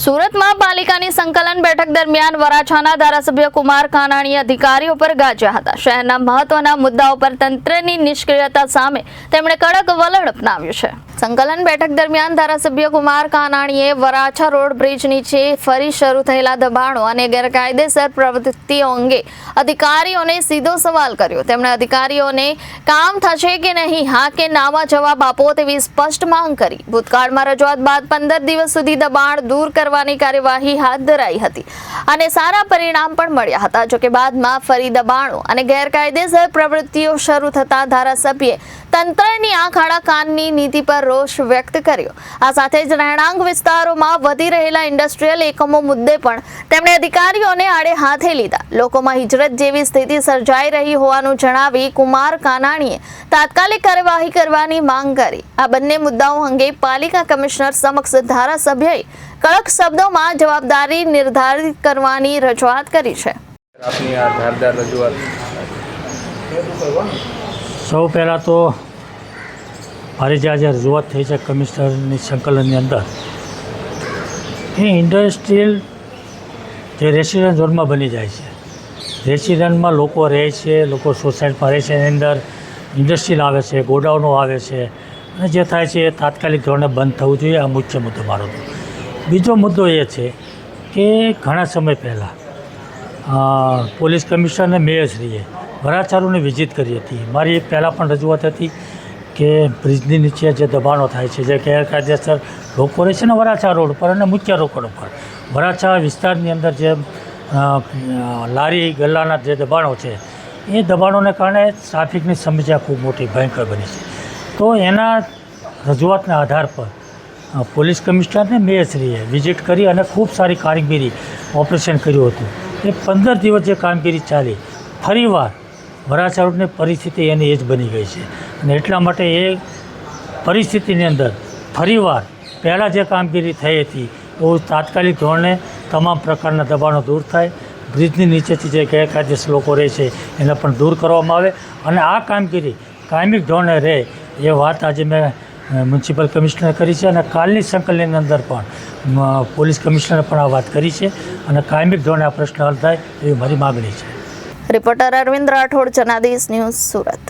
સુરતમાં પાલિકાની સંકલન બેઠક દરમિયાન વરાછાના ધારાસભ્ય કુમાર કાનાણીએ અધિકારીઓ પર ગાજ્યા હતા। શહેરના મહત્વના મુદ્દાઓ પર તંત્રની નિષ્ક્રિયતા સામે તેમણે કડક વલણ અપનાવ્યું છે। સંકલન બેઠક દરમિયાન ધારાસભ્ય કુમાર કાનાણીએ વરાછા રોડ બ્રિજ નીચે ફરી શરૂ થયેલા દબાણો અને ગેરકાયદેસર પ્રવૃત્તિઓ અંગે અધિકારીઓને સીધો સવાલ કર્યો। તેમણે અધિકારીઓને કામ થશે કે નહીં, હા કે નામાં જવાબ આપો તેવી સ્પષ્ટ માંગ કરી। ભૂતકાળમાં રજૂઆત બાદ 15 દિવસ સુધી દબાણ દૂર કરવાની કાર્યવાહી હાથ ધરાઈ હતી અને સારા પરિણામ પણ મળ્યા હતા। જો કે બાદમાં ફરી દબાણો અને ગેરકાયદેસર પ્રવૃત્તિઓ શરૂ થતા ધારાસભ્યએ તંત્રની આંખ આડા કાનની નીતિ પર રોષ વ્યક્ત કર્યો। આ સાથે જ રહેણાંક વિસ્તારોમાં વધી રહેલા ઇન્ડસ્ટ્રીયલ એકમો મુદ્દે પણ તેમણે અધિકારીઓને આડે હાથે લીધા। લોકોમાં હિજરત જેવી સ્થિતિ સર્જાઈ રહી હોવાનું જણાવી કુમાર કાનાણીએ તાત્કાલિક કાર્યવાહી કરવાની માંગ કરી। આ બંને મુદ્દાઓ અંગે પાલિકા કમિશનર સમક્ષ ધારાસભ્યએ કડક શબ્દોમાં જવાબદારી નિર્ધારિત કરવાની રજૂઆત કરી છે। આપની આ ધારદાર રજૂઆત સૌ પહેલાં તો મારી જે આજે રજૂઆત થઈ છે કમિશનરની સંકલનની અંદર એ ઇન્ડસ્ટ્રીયલ જે રેસિડન્ટ ઝોનમાં બની જાય છે, રેસિડન્ટમાં લોકો રહે છે, લોકો સોસાયટીમાં રહે છે, એની અંદર ઇન્ડસ્ટ્રીયલ આવે છે, ગોડાઉનો આવે છે અને જે થાય છે એ તાત્કાલિક ધોરણે બંધ થવું જોઈએ। આ મુખ્ય મુદ્દો મારો હતો। બીજો મુદ્દો એ છે કે ઘણા સમય પહેલાં પોલીસ કમિશનર અને મેયરશ્રીએ વરાછારોની વિઝિટ કરી હતી। મારી પહેલાં પણ રજૂઆત હતી કે બ્રિજની નીચે જે દબાણો થાય છે, જે ગેરકાયદેસર લોકો રહે છે ને વરાછા રોડ પર અને મુખ્ય રોડ પર વરાછા વિસ્તારની અંદર જે લારી ગલ્લાના જે દબાણો છે એ દબાણોને કારણે ટ્રાફિકની સમસ્યા ખૂબ મોટી ભયંકર બની છે। તો એના રજૂઆતના આધાર પર પોલીસ કમિશનરને મેયરશ્રીએ વિઝિટ કરી અને ખૂબ સારી કામગીરી ઓપરેશન કર્યું હતું। એ 15 દિવસ જે કામગીરી ચાલી, ફરીવાર વરાછા રોડની પરિસ્થિતિ એની એ જ બની ગઈ છે અને એટલા માટે એ પરિસ્થિતિની અંદર ફરીવાર પહેલાં જે કામગીરી થઈ હતી એવું તાત્કાલિક ધોરણે તમામ પ્રકારના દબાણો દૂર થાય, બ્રિજની નીચેથી જે ગેરકાયદેસર લોકો રહે છે એને પણ દૂર કરવામાં આવે અને આ કામગીરી કાયમિક ધોરણે રહે એ વાત આજે મેં મ્યુનિસિપલ કમિશનર કરી છે અને કાલની સંકલનની અંદર પણ પોલીસ કમિશનરે પણ આ વાત કરી છે અને કાયમિક ધોરણે આ પ્રશ્ન હલ થાય એવી મારી માગણી છે। Reporter Arvind Rathod, Janadesh news, Surat.